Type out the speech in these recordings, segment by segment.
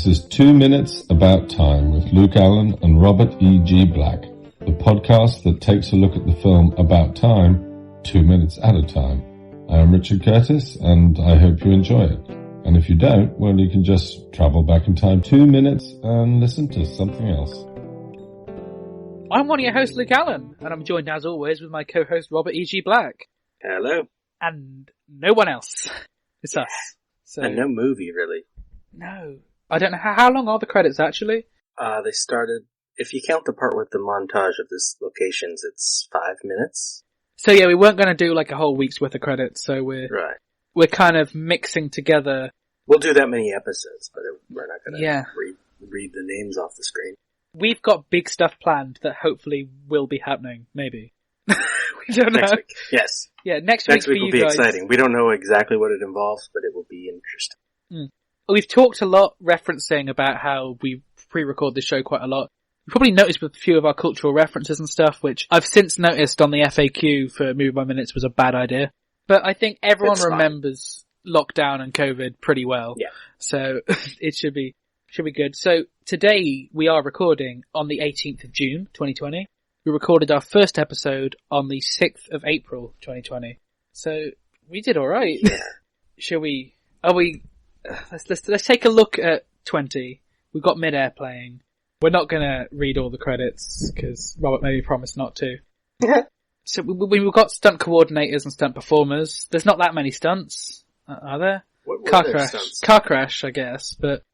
This is 2 Minutes About Time with Luke Allen and Robert E.G. Black, the podcast that takes a look at the film About Time 2 minutes at a time. I am Richard Curtis, and I hope you enjoy it. And if you don't, well, you can just travel back in time 2 minutes and listen to something else. I'm one of your hosts, Luke Allen, and I'm joined as always with my co-host Robert E.G. Black. Hello. And no one else. It's us. So, and no movie, really. No. I don't know. How long are the credits, actually? They started, if you count the part with the montage of the locations, it's 5 minutes. So yeah, we weren't going to do like a whole week's worth of credits, so we're kind of mixing together. We'll do that many episodes, but we're not going to read the names off the screen. We've got big stuff planned that hopefully will be happening, maybe. We don't know. Next week, yes. Yeah, next week for will you be guys. Exciting. We don't know exactly what it involves, but it will be interesting. We've talked a lot referencing about how we pre-record this show quite a lot. You probably noticed with a few of our cultural references and stuff, which I've since noticed on the FAQ for Movie by Minutes was a bad idea. But I think everyone remembers lockdown and COVID pretty well. Yeah. So it should be good. So today we are recording on the 18th of June, 2020. We recorded our first episode on the 6th of April, 2020. So we did alright. Yeah. Let's take a look at 20. We've got Mid-Air playing. We're not gonna read all the credits, because Robert maybe promised not to. So we've got stunt coordinators and stunt performers. There's not that many stunts, are there? Car crash, I guess, but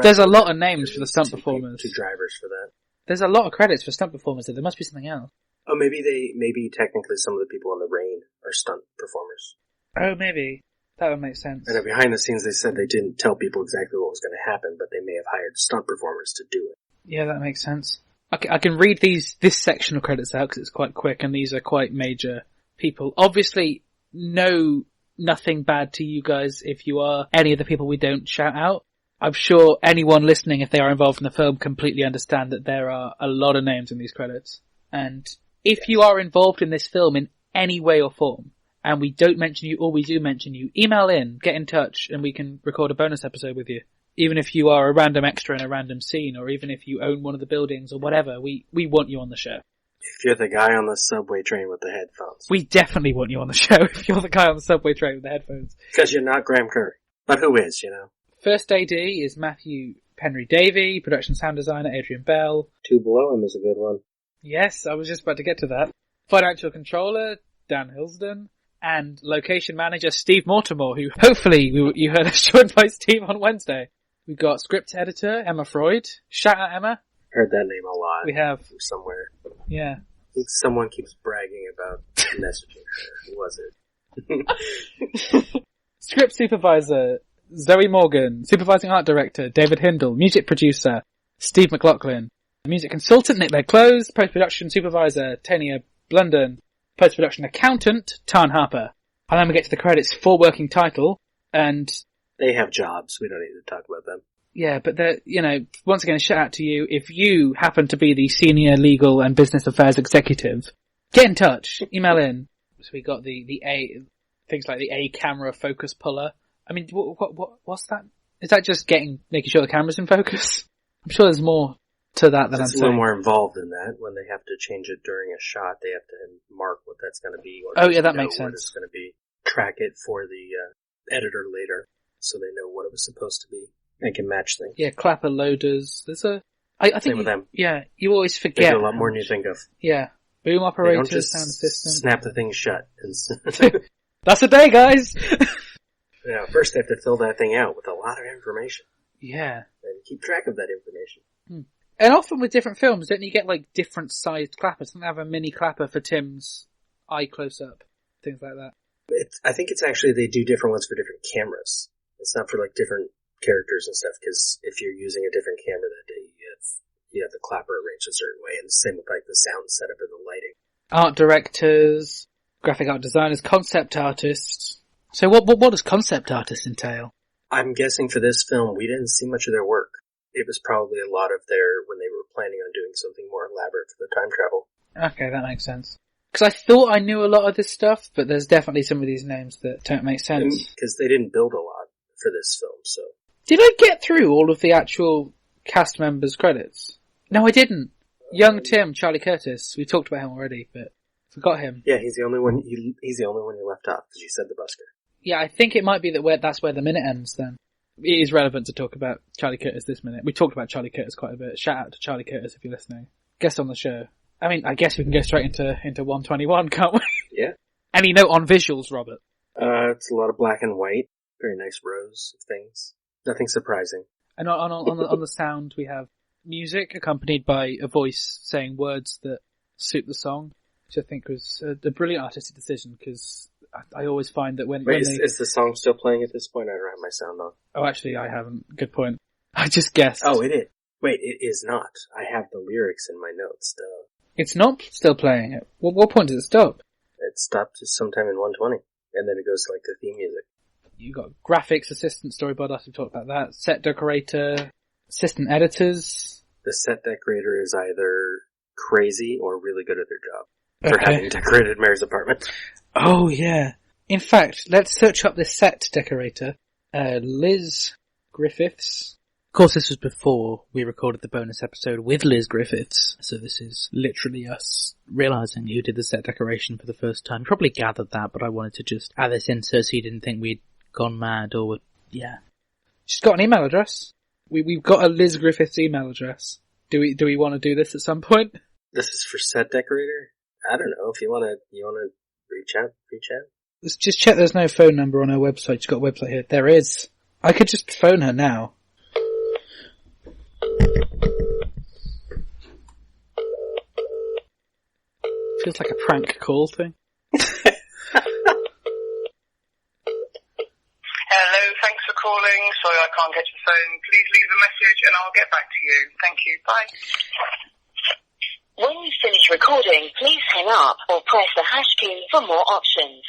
there's a lot of names for the stunt performers. Two drivers for that. There's a lot of credits for stunt performers, there must be something else. Oh, maybe technically some of the people in the rain are stunt performers. Oh, maybe. That would make sense. And behind the scenes they said they didn't tell people exactly what was going to happen, but they may have hired stunt performers to do it. Yeah, that makes sense. I can read this section of credits out because it's quite quick, and these are quite major people. Obviously, nothing bad to you guys if you are any of the people we don't shout out. I'm sure anyone listening, if they are involved in the film, completely understand that there are a lot of names in these credits. And if you are involved in this film in any way or form, and we don't mention you or we do mention you, email in, get in touch, and we can record a bonus episode with you. Even if you are a random extra in a random scene, or even if you own one of the buildings or whatever, we want you on the show. If you're the guy on the subway train with the headphones. We definitely want you on the show if you're the guy on the subway train with the headphones. Because you're not Graham Curry. But who is, you know? First AD is Matthew Penry Davey, production sound designer Adrian Bell. Two below him is a good one. Yes, I was just about to get to that. Financial controller, Dan Hilsden. And location manager Steve Mortimer, who hopefully you heard us joined by Steve on Wednesday. We've got script editor Emma Freud. Shout out Emma. Heard that name a lot. We have somewhere. Yeah. I think someone keeps bragging about messaging her. Who was it? Script supervisor Zoe Morgan. Supervising art director David Hindle. Music producer Steve McLaughlin. Music consultant Nick Close. Post-production supervisor Tania Blunden. Post-production accountant, Tarn Harper. And then we get to the credits, full working title, and... They have jobs, we don't need to talk about them. Yeah, but once again, a shout out to you. If you happen to be the senior legal and business affairs executive, get in touch, email in. So we got the A, things like the A camera focus puller. I mean, what's that? Is that just making sure the camera's in focus? I'm sure there's more to that than I'm saying. It's a little more involved in that. When they have to change it during a shot, they have to mark what that's going to be. Oh yeah, that makes sense. What it's going to be. Track it for the editor later, so they know what it was supposed to be and can match things. Yeah, clapper loaders. I think same with them. Yeah, you always forget. They do a lot more than you think of. Yeah, boom operators, don't just sound assistant. Snap the thing shut. That's a day, guys. Yeah, first they have to fill that thing out with a lot of information. Yeah, and keep track of that information. And often with different films, don't you get like different sized clappers? Don't they have a mini clapper for Tim's eye close up, things like that? I think it's actually they do different ones for different cameras. It's not for like different characters and stuff, because if you're using a different camera that day, you have the clapper arranged a certain way, and the same with like the sound setup and the lighting. Art directors, graphic art designers, concept artists. So what does concept artists entail? I'm guessing for this film, we didn't see much of their work. It was probably a lot of when they were planning on doing something more elaborate for the time travel. Okay, that makes sense. Because I thought I knew a lot of this stuff, but there's definitely some of these names that don't make sense. Because they didn't build a lot for this film, so Did I get through all of the actual cast members' credits? No, I didn't. Young Tim, Charlie Curtis. We talked about him already, but forgot him. Yeah, he's the only one. He's the only one you left off because you said the busker. Yeah, I think it might be that's where the minute ends. Then it is relevant to talk about Charlie Curtis this minute. We talked about Charlie Curtis quite a bit. Shout out to Charlie Curtis if you're listening. Guest on the show. I mean, I guess we can go straight into 121, can't we? Yeah. Any note on visuals, Robert? It's a lot of black and white. Very nice rows of things. Nothing surprising. And on the sound, we have music accompanied by a voice saying words that suit the song, which I think was a brilliant artistic decision, because I always find that when is the song still playing at this point? I don't have my sound on. Oh, actually, I haven't. Good point. I just guessed. Oh, it is. Wait, it is not. I have the lyrics in my notes still. It's not still playing it. What point does it stop? It stopped sometime in 120, and then it goes to like the theme music. You got graphics assistant, storyboard artist, we talked about that. Set decorator, assistant editors. The set decorator is either crazy or really good at their job for having decorated Mary's apartment. Oh yeah. In fact, let's search up this set decorator. Liz Griffiths. Of course, this was before we recorded the bonus episode with Liz Griffiths, so this is literally us realising who did the set decoration for the first time. You probably gathered that, but I wanted to just add this in so you didn't think we'd gone mad or yeah. She's got an email address. We've got a Liz Griffiths email address. Do we want to do this at some point? This is for set decorator? I don't know. If you wanna reach out. Let's just check there's no phone number on her website. She's got a website here. There is. I could just phone her now. Feels like a prank call thing. Hello, thanks for calling. Sorry I can't get to the phone. Please leave a message and I'll get back to you. Thank you. Bye. When you finish recording, please hang up or press the hash key for more options.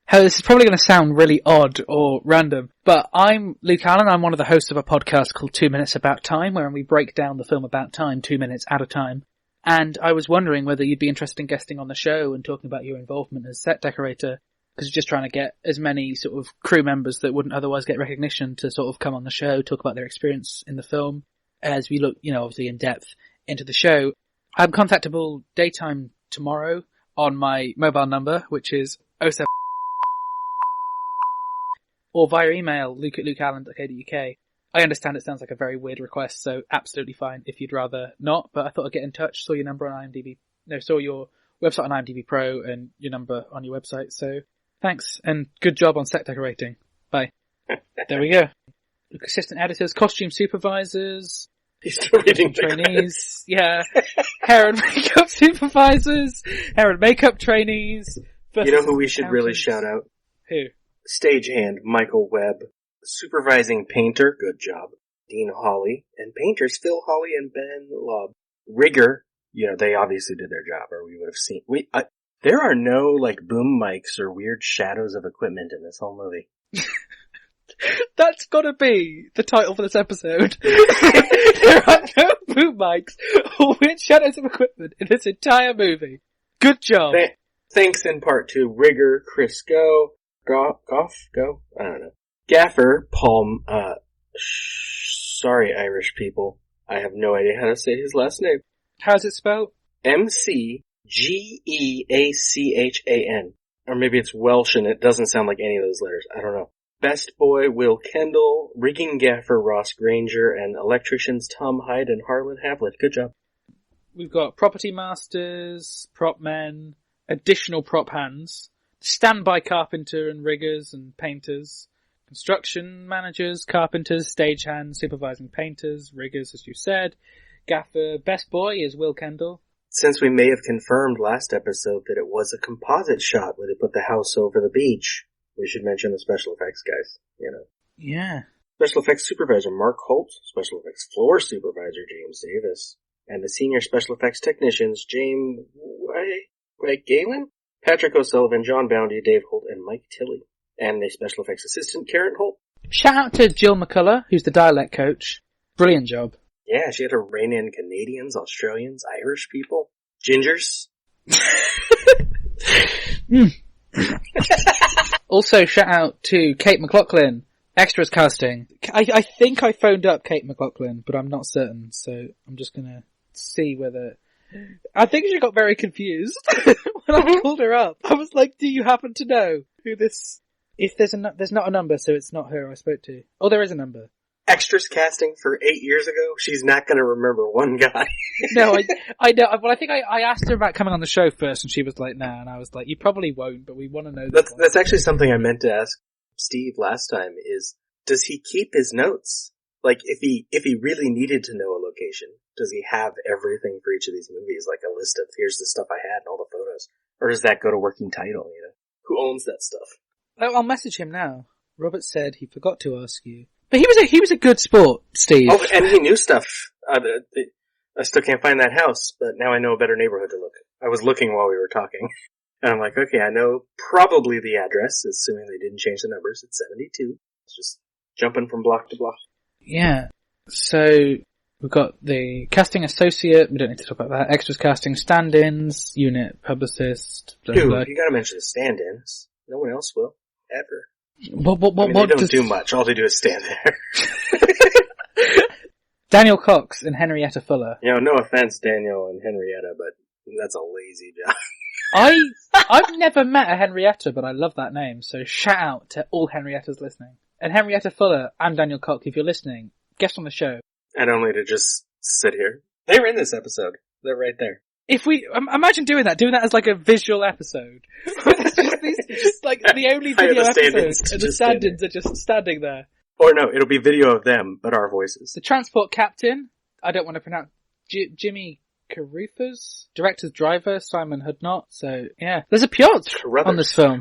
Hey, this is probably going to sound really odd or random, but I'm Luke Allen. I'm one of the hosts of a podcast called 2 Minutes About Time, where we break down the film About Time 2 minutes at a time. And I was wondering whether you'd be interested in guesting on the show and talking about your involvement as set decorator, because we're just trying to get as many sort of crew members that wouldn't otherwise get recognition to sort of come on the show, talk about their experience in the film, as we look, obviously in depth into the show. I'm contactable daytime tomorrow on my mobile number, which is 07, or via email, luke@lukeallen.co.uk. I understand it sounds like a very weird request, so absolutely fine if you'd rather not, but I thought I'd get in touch, saw your number on saw your website on IMDb Pro and your number on your website, so thanks, and good job on set decorating. Bye. There we go. Assistant editors, costume supervisors, He's still reading trainees, yeah, hair and makeup supervisors, hair and makeup trainees. You know who we should really shout out? Who? Stagehand Michael Webb. Supervising painter, good job, Dean Hawley, and painters Phil Hawley and Ben Lobb. Rigger, they obviously did their job, or we would have seen. There are no boom mics or weird shadows of equipment in this whole movie. That's gotta be the title for this episode. There are no boom mics or weird shadows of equipment in this entire movie. Good job. Thanks in part to Rigger, Chris Go, I don't know. Gaffer, Paul, sorry Irish people, I have no idea how to say his last name. How's it spelled? McGeachan. Or maybe it's Welsh and it doesn't sound like any of those letters, I don't know. Best boy, Will Kendall, rigging gaffer, Ross Granger, and electricians, Tom Hyde and Harlan Havlet. Good job. We've got property masters, prop men, additional prop hands, standby carpenter and riggers and painters, construction managers, carpenters, stagehands, supervising painters, riggers, as you said. Gaffer, best boy is Will Kendall. Since we may have confirmed last episode that it was a composite shot where they put the house over the beach, we should mention the special effects guys, Yeah. Special effects supervisor Mark Holt, special effects floor supervisor James Davis, and the senior special effects technicians James Galen, Patrick O'Sullivan, John Boundy, Dave Holt, and Mike Tilley. And the special effects assistant, Karen Holt. Shout out to Jill McCullough, who's the dialect coach. Brilliant job. Yeah, she had to rein in Canadians, Australians, Irish people, gingers. Also, shout out to Kate McLaughlin Extras casting. I think I phoned up Kate McLaughlin, but I'm not certain, so I'm just gonna see whether... I think she got very confused when I called her up. I was like, do you happen to know who this... If there's not a number, so it's not her I spoke to. Oh, there is a number. Extras casting for 8 years ago, she's not going to remember one guy. No, I know. Well, I think I asked her about coming on the show first, and she was like, nah, and I was like, you probably won't, but we want to know. That's actually something I meant to ask Steve last time, is, does he keep his notes? Like, if he really needed to know a location, does he have everything for each of these movies, like a list of, here's the stuff I had and all the photos? Or does that go to working title, you know? Who owns that stuff? I'll message him now. Robert said he forgot to ask you. But he was a good sport, Steve. Oh, and he knew stuff. I still can't find that house, but now I know a better neighborhood to look. I was looking while we were talking. And I'm like, okay, I know probably the address, assuming they didn't change the numbers. It's 72. It's just jumping from block to block. Yeah. So, we've got the casting associate, we don't need to talk about that. Extras casting, stand-ins, unit publicist. Blah, Dude, blah. you gotta mention the stand-ins. No one else will. Ever. What they don't do much. All they do is stand there. Daniel Cox and Henrietta Fuller. You know, no offense, Daniel and Henrietta, but that's a lazy job. I've never met a Henrietta, but I love that name, so shout out to all Henriettas listening. And Henrietta Fuller and Daniel Cox, if you're listening, guest on the show. And only to just sit here. They were in this episode. They're right there. If we, imagine doing that as like a visual episode. It's just like the only video episode, and the stand-ins are just standing there. Or no, it'll be video of them, but our voices. The transport captain, I don't want to pronounce, Jimmy Carruthers, director's driver, Simon Hudnott, so yeah. There's a Piotr on this film.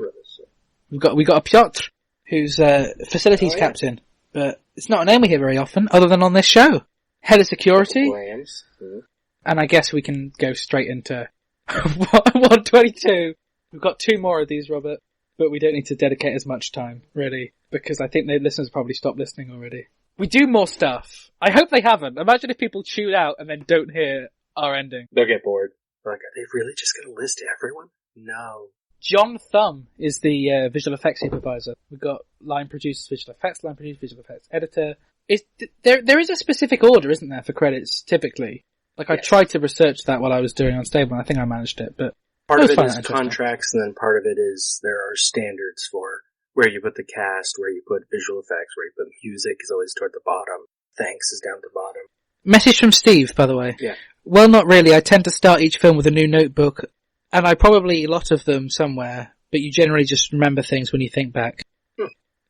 We got a Piotr, who's facilities captain, but it's not a name we hear very often, other than on this show. Head of security. And I guess we can go straight into 122. We've got 2 more of these, Robert, but we don't need to dedicate as much time, really, because I think the listeners probably stopped listening already. We do more stuff. I hope they haven't. Imagine if people tune out and then don't hear our ending. They'll get bored. Like, are they really just going to list everyone? No. John Thumb is the visual effects supervisor. We've got line producers, visual effects, line producer, visual effects editor. There is a specific order, isn't there, for credits, typically? Like, I tried to research that while I was doing Unstable, and I think I managed it, but... Part of it is contracts, and then part of it is there are standards for where you put the cast, where you put visual effects, where you put music is always toward the bottom. Thanks is down at the bottom. Message from Steve, by the way. Yeah. Well, not really. I tend to start each film with a new notebook, and I probably a lot of them somewhere, but you generally just remember things when you think back.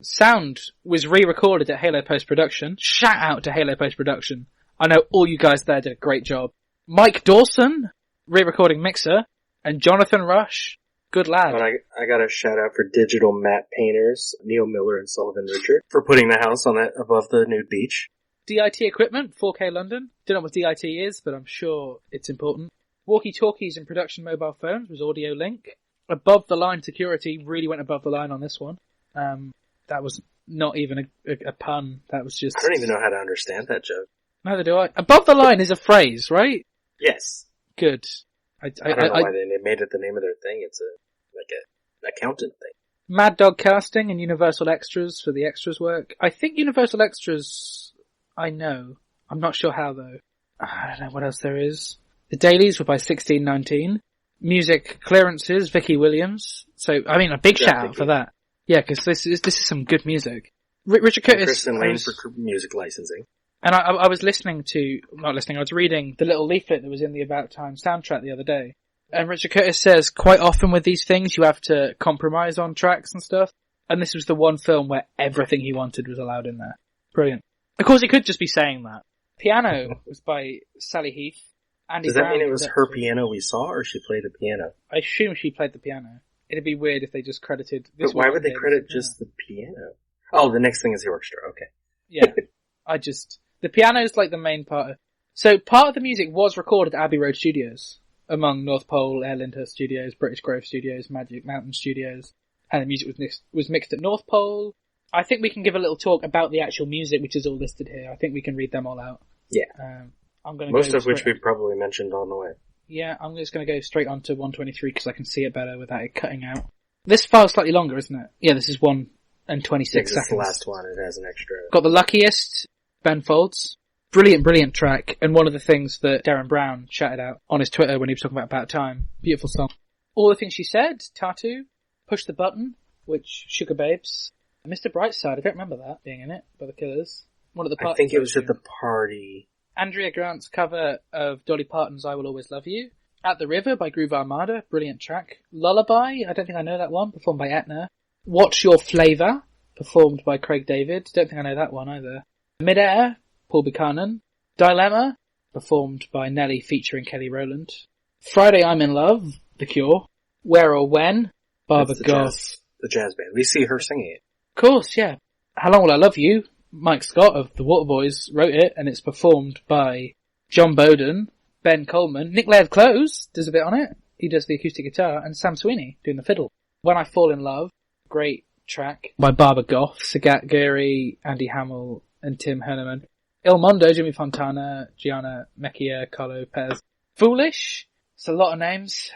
Sound was re-recorded at Halo Post-Production. Shout out to Halo Post-Production. I know all you guys there did a great job. Mike Dawson, re-recording mixer, and Jonathan Rush, good lad. And I got a shout out for digital matte painters, Neil Miller and Sullivan Richard, for putting the house on that above the nude beach. DIT equipment, 4K London. Don't know what DIT is, but I'm sure it's important. Walkie-talkies and production mobile phones was Audio Link. Above the line security really went above the line on this one. That was not even a pun. That was just... I don't even know how to understand that joke. Neither do I. Above the line is a phrase, right? Yes. Good. I don't know why they made it the name of their thing. It's an accountant thing. Mad Dog Casting and Universal Extras for the extras work. I think Universal Extras, I know. I'm not sure how though. I don't know what else there is. The dailies were by 1619. Music clearances, Vicky Williams. So, I mean, a big shout out for that. Yeah, because this is some good music. Richard Curtis. Kristen Lane for music licensing. And I was I was reading the little leaflet that was in the About Time soundtrack the other day. And Richard Curtis says quite often with these things you have to compromise on tracks and stuff. And this was the one film where everything he wanted was allowed in there. Brilliant. Of course he could just be saying that. Piano was by Sally Heath. Andy Does that Brown mean it was her piano we saw, or she played the piano? I assume she played the piano. It'd be weird if they just credited this. But why would they credit just the piano? Oh, the next thing is the orchestra, okay. Yeah. The piano's like the main part. So part of the music was recorded at Abbey Road Studios, among North Pole, Air Lyndhurst Studios, British Grove Studios, Magic Mountain Studios, and the music was mixed at North Pole. I think we can give a little talk about the actual music, which is all listed here. I think we can read them all out. Yeah. Most of which we probably mentioned on the way. Yeah, I'm just going to go straight on to 123 because I can see it better without it cutting out. This file's slightly longer, isn't it? Yeah, this is 1 and 26 It's seconds. the last one. It has an extra. Got The Luckiest, Ben Folds. Brilliant track, and one of the things that Darren Brown shouted out on his Twitter when he was talking about Time. Beautiful song. All the Things She Said, Tattoo, Push the Button, which Sugar Babes. Mr. Brightside, I don't remember that being in it, by The Killers. One of the I parties. think it was at the party. Andrea Grant's cover of Dolly Parton's I Will Always Love You. At the River by Groove Armada, brilliant track. Lullaby, I don't think I know that one, performed by Etna. What's Your Flavour, performed by Craig David, don't think I know that one either. Midair, Paul Buchanan. Dilemma, performed by Nelly featuring Kelly Rowland. Friday I'm in Love, The Cure. Where or When, Barbara Goff. The jazz band. We see her singing it. Of course, yeah. How Long Will I Love You, Mike Scott of the Waterboys wrote it, and it's performed by John Bowden, Ben Coleman, Nick Laird Close does a bit on it. He does the acoustic guitar, and Sam Sweeney doing the fiddle. When I Fall in Love, great track by Barbara Goff, Sagat Gary, Andy Hamill, and Tim Henneman. Il Mondo, Jimmy Fontana, Gianna Mecchia, Carlo Pez. Foolish, it's a lot of names,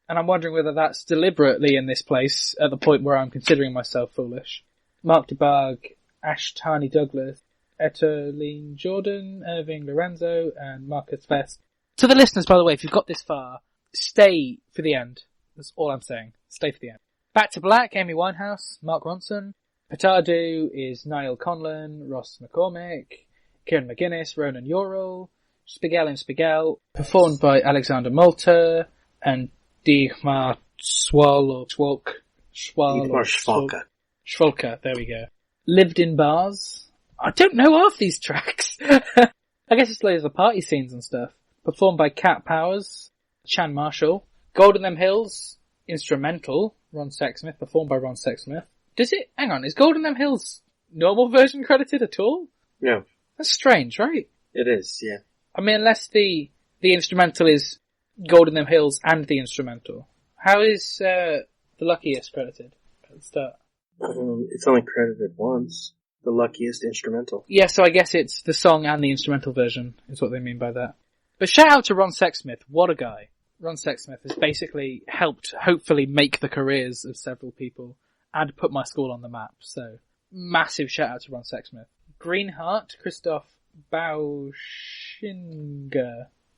and I'm wondering whether that's deliberately in this place at the point where I'm considering myself foolish. Mark DeBarg, Ashtani Douglas, Etterline Jordan, Irving Lorenzo, and Marcus Fest. To the listeners, by the way, if you've got this far, stay for the end. That's all I'm saying. Stay for the end. Back to Black, Amy Winehouse, Mark Ronson. Petardo is Niall Conlon, Ross McCormick, Kieran McGuinness, Ronan Ural. Spigel and Spigel, performed by Alexander Malta and Dietmar Schwalka, there we go. Lived in Bars. I don't know half these tracks. I guess it's loads of the party scenes and stuff. Performed by Cat Powers, Chan Marshall. Golden Them Hills, instrumental, Ron Sexsmith, performed by Ron Sexsmith. Hang on, is Golden Them Hills normal version credited at all? No. That's strange, right? It is, yeah. I mean, unless the instrumental is Golden Them Hills and the instrumental. How is The Luckiest credited at the start? It's only credited once. The Luckiest instrumental. Yeah, so I guess it's the song and the instrumental version is what they mean by that. But shout out to Ron Sexsmith. What a guy. Ron Sexsmith has basically helped hopefully make the careers of several people and put my school on the map. So, massive shout out to Ron Sexsmith. Greenheart, Christoph Bauschinger,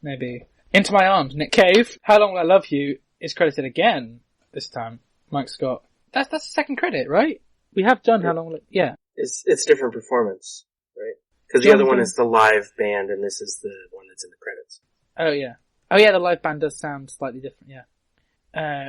maybe. Into My Arms, Nick Cave. How Long Will I Love You is credited again this time. Mike Scott. That's the second credit, right? We have done How Long Will It... Yeah. It's different performance, right? Because the other one is the live band, and this is the one that's in the credits. Oh, yeah. Oh, yeah, the live band does sound slightly different, yeah.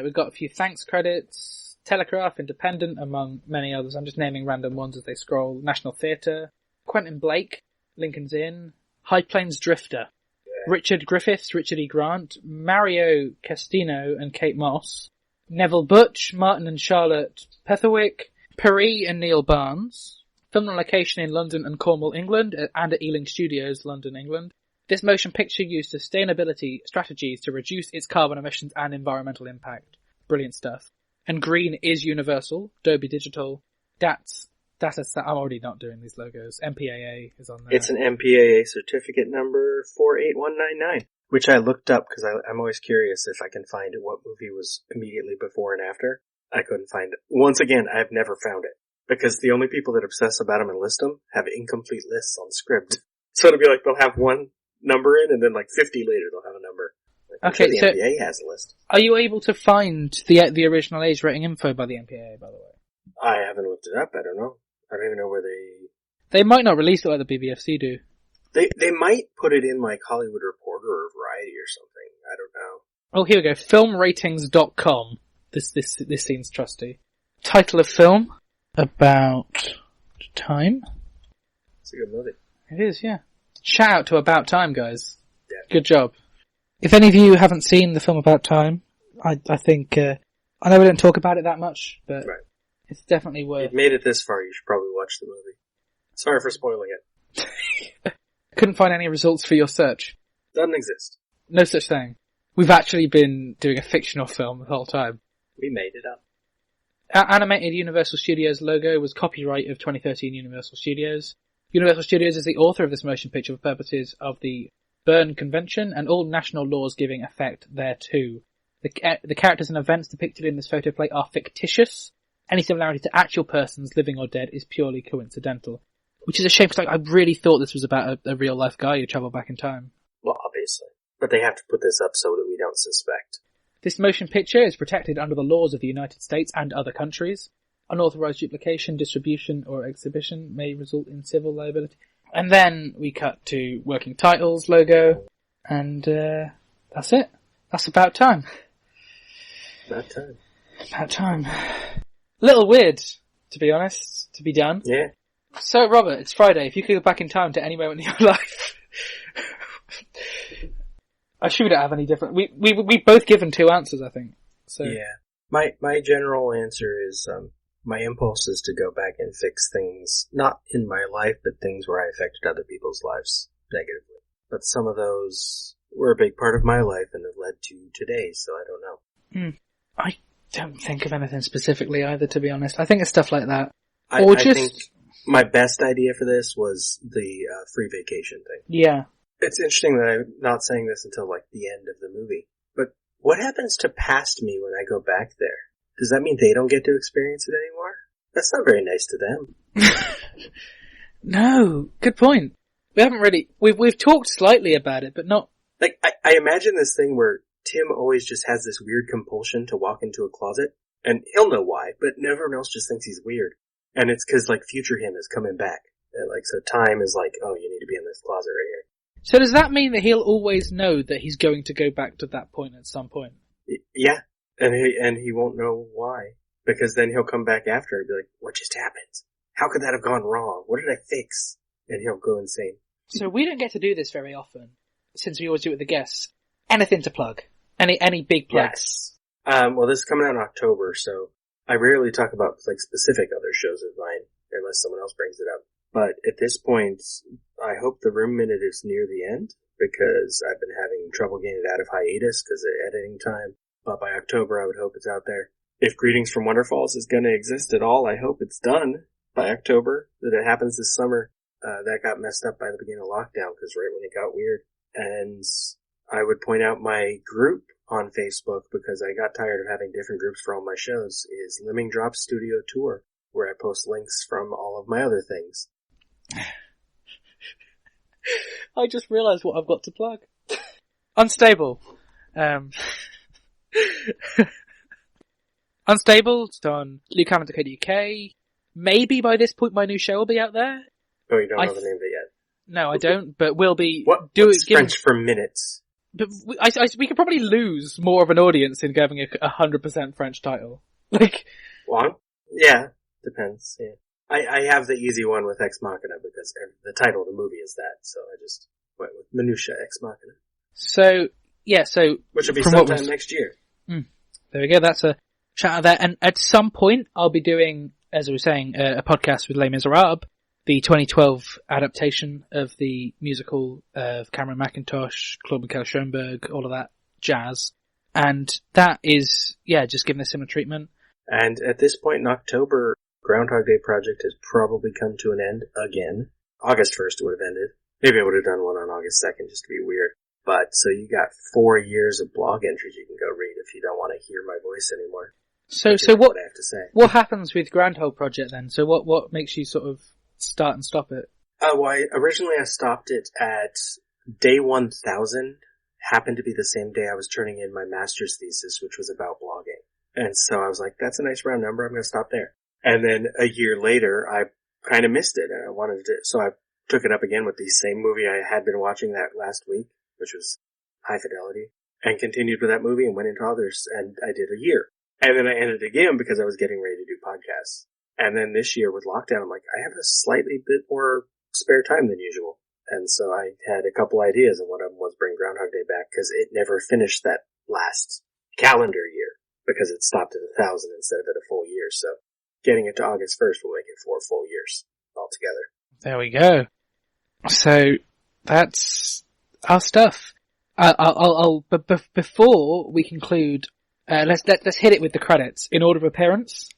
We've got a few thanks credits. Telegraph, Independent, among many others. I'm just naming random ones as they scroll. National Theatre. Quentin Blake, Lincoln's Inn. High Plains Drifter. Yeah. Richard Griffiths, Richard E. Grant. Mario Castino and Kate Moss. Neville Butch, Martin and Charlotte Petherwick. Paris and Neil Barnes. Filmed on location in London and Cornwall, England, and at Ealing Studios, London, England. This motion picture used sustainability strategies to reduce its carbon emissions and environmental impact. Brilliant stuff. And green is universal. Dolby Digital. I'm already not doing these logos. MPAA is on there. It's an MPAA certificate number 48199, which I looked up because I'm always curious if I can find what movie was immediately before and after. I couldn't find it. Once again, I've never found it because the only people that obsess about them and list them have incomplete lists on Scribd. So it'll be like they'll have one number in and then like 50 later they'll have a number. Like, okay, sure the MPAA has a list. Are you able to find the original age rating info by the MPAA, by the way? I haven't looked it up. I don't know. I don't even know where They might not release it like the BBFC do. They might put it in like Hollywood Reporter or Variety or something. I don't know. Oh, here we go. Filmratings.com. This seems trusty. Title of film. About Time. It's a good movie. It is, yeah. Shout out to About Time, guys. Yeah. Good job. If any of you haven't seen the film About Time, I think, I know we don't talk about it that much, but right. It's definitely worth... You've made it this far, you should probably watch the movie. Sorry for spoiling it. Couldn't find any results for your search. Doesn't exist. No such thing. We've actually been doing a fictional film the whole time. We made it up. Our animated Universal Studios logo was copyright of 2013 Universal Studios. Universal Studios is the author of this motion picture for purposes of the Berne Convention and all national laws giving effect thereto. The characters and events depicted in this photoplay are fictitious, any similarity to actual persons, living or dead, is purely coincidental. Which is a shame, because I really thought this was about a real-life guy who travelled back in time. Well, obviously. But they have to put this up so that we don't suspect. This motion picture is protected under the laws of the United States and other countries. Unauthorized duplication, distribution, or exhibition may result in civil liability. And then we cut to working titles, logo, and that's it. That's about time. About time. About time. A little weird, to be honest, to be done. Yeah. So, Robert, it's Friday. If you could go back in time to any moment in your life... I assume we don't have any different... We've both given two answers, I think. So. Yeah. My general answer is, my impulse is to go back and fix things, not in my life, but things where I affected other people's lives negatively. But some of those were a big part of my life and have led to today, so I don't know. I don't think of anything specifically either, to be honest. I think it's stuff like that. I think my best idea for this was the free vacation thing. Yeah. It's interesting that I'm not saying this until like the end of the movie. But what happens to past me when I go back there? Does that mean they don't get to experience it anymore? That's not very nice to them. No, good point. We haven't really... We've talked slightly about it, but not... Like, I imagine this thing where Tim always just has this weird compulsion to walk into a closet, and he'll know why, but everyone else just thinks he's weird. And it's because, like, future him is coming back. And, like, so time is like, oh, you need to be in this closet right here. So does that mean that he'll always know that he's going to go back to that point at some point? Yeah. And he won't know why. Because then he'll come back after and be like, what just happened? How could that have gone wrong? What did I fix? And he'll go insane. So we don't get to do this very often, since we always do it with the guests. Anything to plug? Any big plugs? Yes. Well, this is coming out in October, so I rarely talk about like specific other shows of mine unless someone else brings it up. But at this point, I hope the Room Minute is near the end because I've been having trouble getting it out of hiatus because of editing time. But by October, I would hope it's out there. If Greetings from Wonderfalls is going to exist at all, I hope it's done by October, that it happens this summer. That got messed up by the beginning of lockdown because right when it got weird. And I would point out my group on Facebook because I got tired of having different groups for all my shows is Lemming Drop Studio Tour, where I post links from all of my other things. I just realised what I've got to plug. Unstable. Unstable, it's on lukeallen.co.uk. Maybe by this point my new show will be out there. Oh, you don't know the name of it yet? No, I don't, but we'll be... What's French for minutes? But we could probably lose more of an audience in giving a 100% French title. Like... Well, yeah, depends, yeah. I have the easy one with Ex Machina because the title of the movie is that, so I just went with Minutia Ex Machina. So, yeah, so... Which will be sometime next year. There we go, that's a shout out there. And at some point, I'll be doing, as I was saying, a podcast with Les Miserables, the 2012 adaptation of the musical of Cameron Mackintosh, Claude Michael Schoenberg, all of that jazz. And that is, yeah, just giving a similar treatment. And at this point in October, Groundhog Day project has probably come to an end again. August 1st would have ended. Maybe I would have done one on August 2nd just to be weird. But, so you got 4 years of blog entries you can go read if you don't want to hear my voice anymore. So what I have to say. What happens with Groundhog Project then? So what makes you sort of start and stop it? Well, originally I stopped it at day 1000. Happened to be the same day I was turning in my master's thesis, which was about blogging. And so I was like, that's a nice round number, I'm going to stop there. And then a year later, I kind of missed it, and I wanted to, so I took it up again with the same movie I had been watching that last week, which was High Fidelity, and continued with that movie and went into others, and I did a year. And then I ended again because I was getting ready to do podcasts. And then this year with lockdown, I'm like, I have a slightly bit more spare time than usual. And so I had a couple ideas, and one of them was bring Groundhog Day back, because it never finished that last calendar year, because it stopped at 1,000 instead of at a full year, so getting it to August 1st will make it 4 full years altogether. There we go. So that's our stuff. But before we conclude, let's hit it with the credits in order of appearance.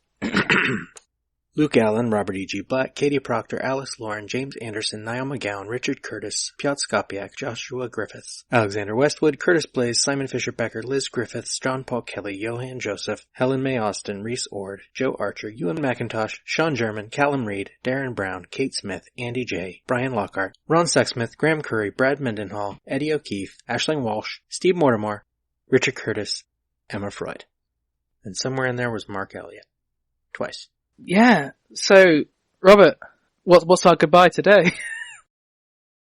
Luke Allen, Robert E.G. Black, Katie Proctor, Alice Lauren, James Anderson, Niall McGowan, Richard Curtis, Piotr Skopiak, Joshua Griffiths, Alexander Westwood, Curtis Blaze, Simon Fisher-Becker, Liz Griffiths, John Paul Kelly, Johan Joseph, Helen Mae Austin, Reese Ord, Joe Archer, Ewan McIntosh, Sean German, Callum Reed, Darren Brown, Kate Smith, Andy J., Brian Lockhart, Ron Sexsmith, Graham Curry, Brad Mendenhall, Eddie O'Keefe, Aisling Walsh, Steve Mortimer, Richard Curtis, Emma Freud. And somewhere in there was Mark Elliott. Twice. Yeah, so, Robert, what's our goodbye today?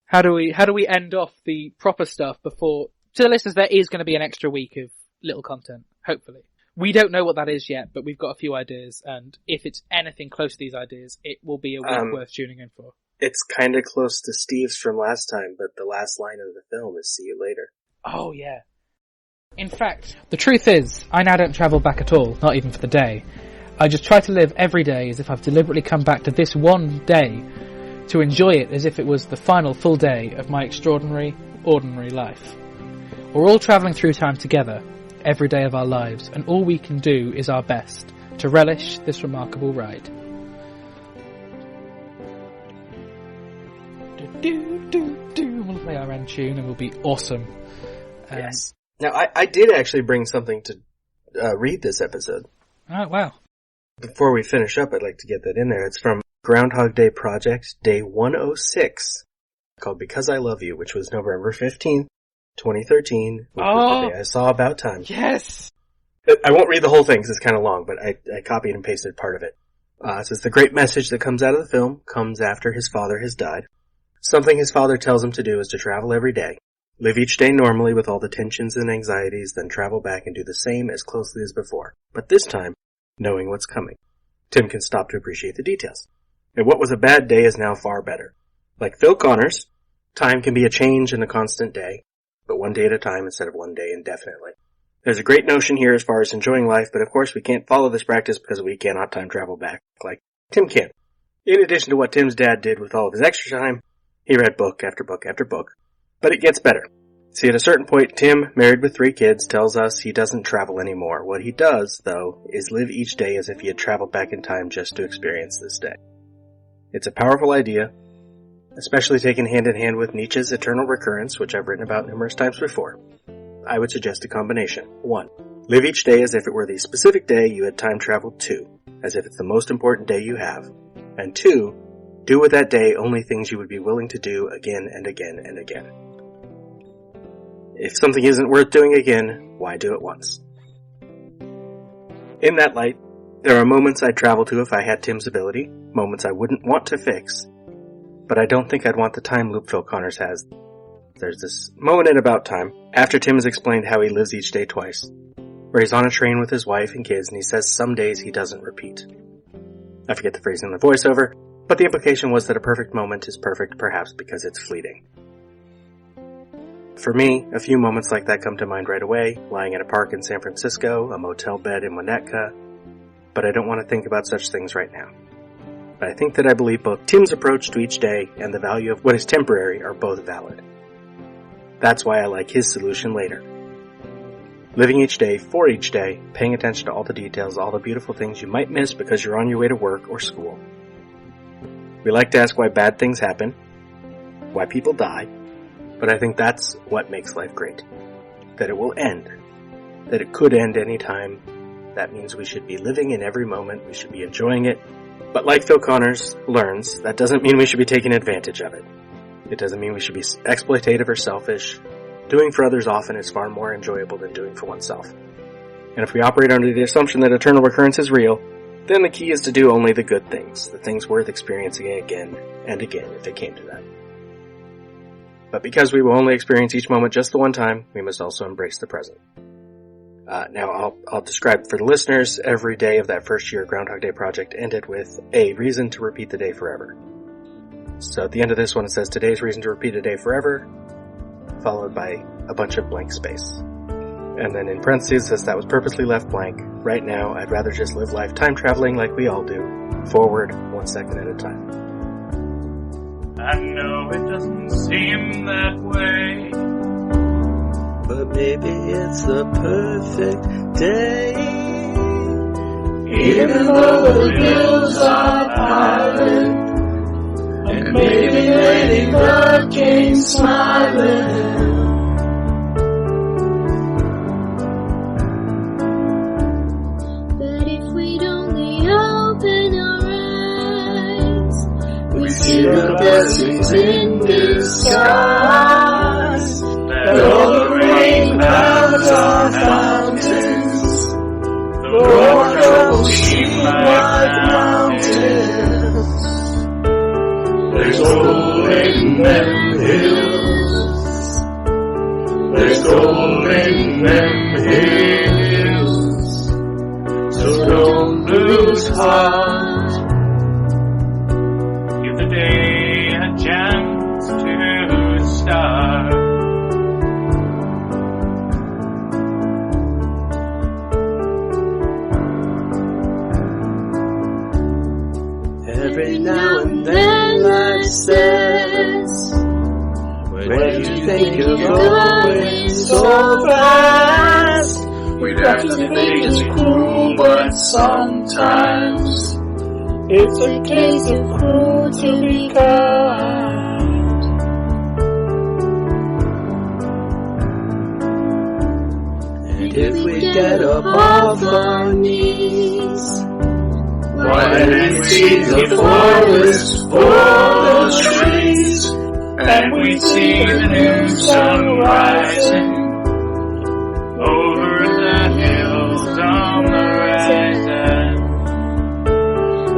How do we end off the proper stuff before, to the listeners, there is going to be an extra week of little content, hopefully. We don't know what that is yet, but we've got a few ideas, and if it's anything close to these ideas, it will be a week worth tuning in for. It's kinda close to Steve's from last time, but the last line of the film is "See you later." Oh yeah. In fact, the truth is, I now don't travel back at all, not even for the day. I just try to live every day as if I've deliberately come back to this one day to enjoy it as if it was the final full day of my extraordinary, ordinary life. We're all travelling through time together, every day of our lives, and all we can do is our best to relish this remarkable ride. We'll play our end tune and we'll be awesome. Yes. Now, I did actually bring something to read this episode. Oh, wow. Before we finish up, I'd like to get that in there. It's from Groundhog Day Project, Day 106, called Because I Love You, which was November 15th, 2013, which was the day I saw About Time. Yes! I won't read the whole thing because it's kind of long, but I copied and pasted part of it. It says, the great message that comes out of the film comes after his father has died. Something his father tells him to do is to travel every day. Live each day normally with all the tensions and anxieties, then travel back and do the same as closely as before. But this time, knowing what's coming. Tim can stop to appreciate the details. And what was a bad day is now far better. Like Phil Connors, time can be a change in a constant day, but one day at a time instead of one day indefinitely. There's a great notion here as far as enjoying life, but of course we can't follow this practice because we cannot time travel back like Tim can. In addition to what Tim's dad did with all of his extra time, he read book after book after book. But it gets better. See, at a certain point, Tim, married with 3 kids, tells us he doesn't travel anymore. What he does, though, is live each day as if he had traveled back in time just to experience this day. It's a powerful idea, especially taken hand in hand with Nietzsche's eternal recurrence, which I've written about numerous times before. I would suggest a combination. 1. Live each day as if it were the specific day you had time traveled to, as if it's the most important day you have. And 2, do with that day only things you would be willing to do again and again and again. If something isn't worth doing again, why do it once? In that light, there are moments I'd travel to if I had Tim's ability, moments I wouldn't want to fix, but I don't think I'd want the time loop Phil Connors has. There's this moment in About Time, after Tim has explained how he lives each day twice, where he's on a train with his wife and kids and he says some days he doesn't repeat. I forget the phrasing in the voiceover, but the implication was that a perfect moment is perfect perhaps because it's fleeting. For me, a few moments like that come to mind right away, lying at a park in San Francisco, a motel bed in Winnetka, but I don't want to think about such things right now. But I think that I believe both Tim's approach to each day and the value of what is temporary are both valid. That's why I like his solution later. Living each day for each day, paying attention to all the details, all the beautiful things you might miss because you're on your way to work or school. We like to ask why bad things happen, why people die, but I think that's what makes life great. That it will end. That it could end any time. That means we should be living in every moment. We should be enjoying it. But like Phil Connors learns, that doesn't mean we should be taking advantage of it. It doesn't mean we should be exploitative or selfish. Doing for others often is far more enjoyable than doing for oneself. And if we operate under the assumption that eternal recurrence is real, then the key is to do only the good things, the things worth experiencing again and again if it came to that. But because we will only experience each moment just the one time, we must also embrace the present. Now, I'll describe for the listeners, every day of that first year Groundhog Day project ended with a reason to repeat the day forever. So at the end of this one, it says, today's reason to repeat a day forever, followed by a bunch of blank space. And then in parentheses, it says that was purposely left blank. Right now, I'd rather just live life time traveling like we all do, forward 1 second at a time. I know it doesn't seem that way, but maybe it's the perfect day. even though the hills are piling, and maybe Lady Bird came smiling. But if we'd only open our eyes, we See the blessings in disguise, that all the rain clouds are fountains, the road troubles seem like mountains. There's gold in them hills, there's gold in them hills, so don't lose heart. Give the day a chance to start. Every now and then life says, where do you think you're going so fast? We'd have to think it's cruel, but sometimes it's a case of cruel to be kind. And if we get up off our knees, why then we see the forest full of trees, and we see the new sun rising over the hills on the horizon.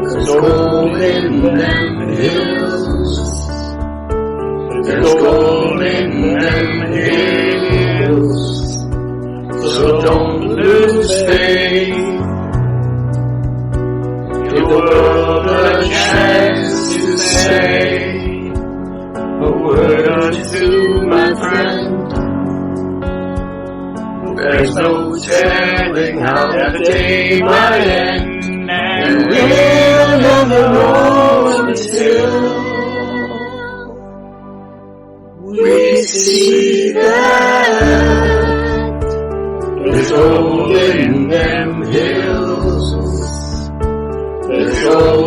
There's gold in them hills, there's gold in them hills, so don't lose faith. Give the world a chance to say a word or two, my friend. There's no telling how the day might end, and we'll never know until we see that there's gold in them hills. There's gold